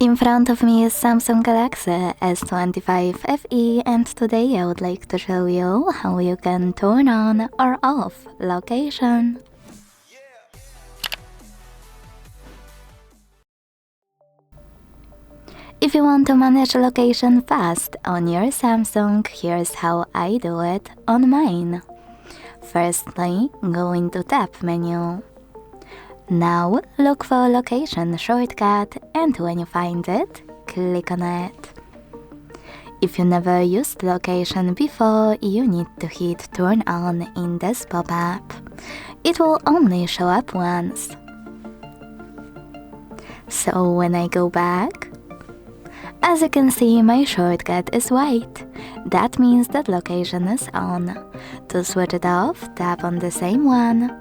In front of me is Samsung Galaxy S25 FE, and today I would like to show you how you can turn on or off location. If you want to manage location fast on your Samsung, here's how I do it on mine. Firstly, go into Tap menu. Now look for location shortcut, and when you find it, click on it. If you never used location before, you need to hit turn on in this pop-up. It will only show up once. So when I go back, as you can see, my shortcut is white. That means that location is on. To switch it off, tap on the same one,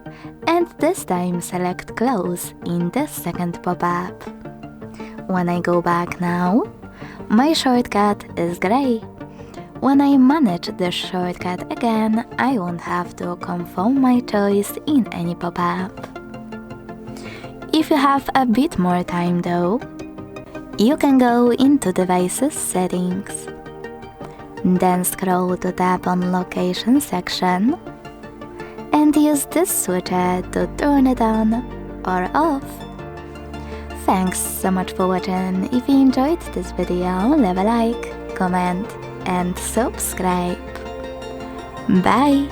and this time select close in the second pop-up. When I go back now, my shortcut is gray. When I manage this shortcut again, I won't have to confirm my choice in any pop-up. If you have a bit more time though, you can go into Devices Settings, then scroll to tap on Location section, and use this switcher to turn it on or off. Thanks so much for watching. If you enjoyed this video, leave a like, comment and subscribe. Bye!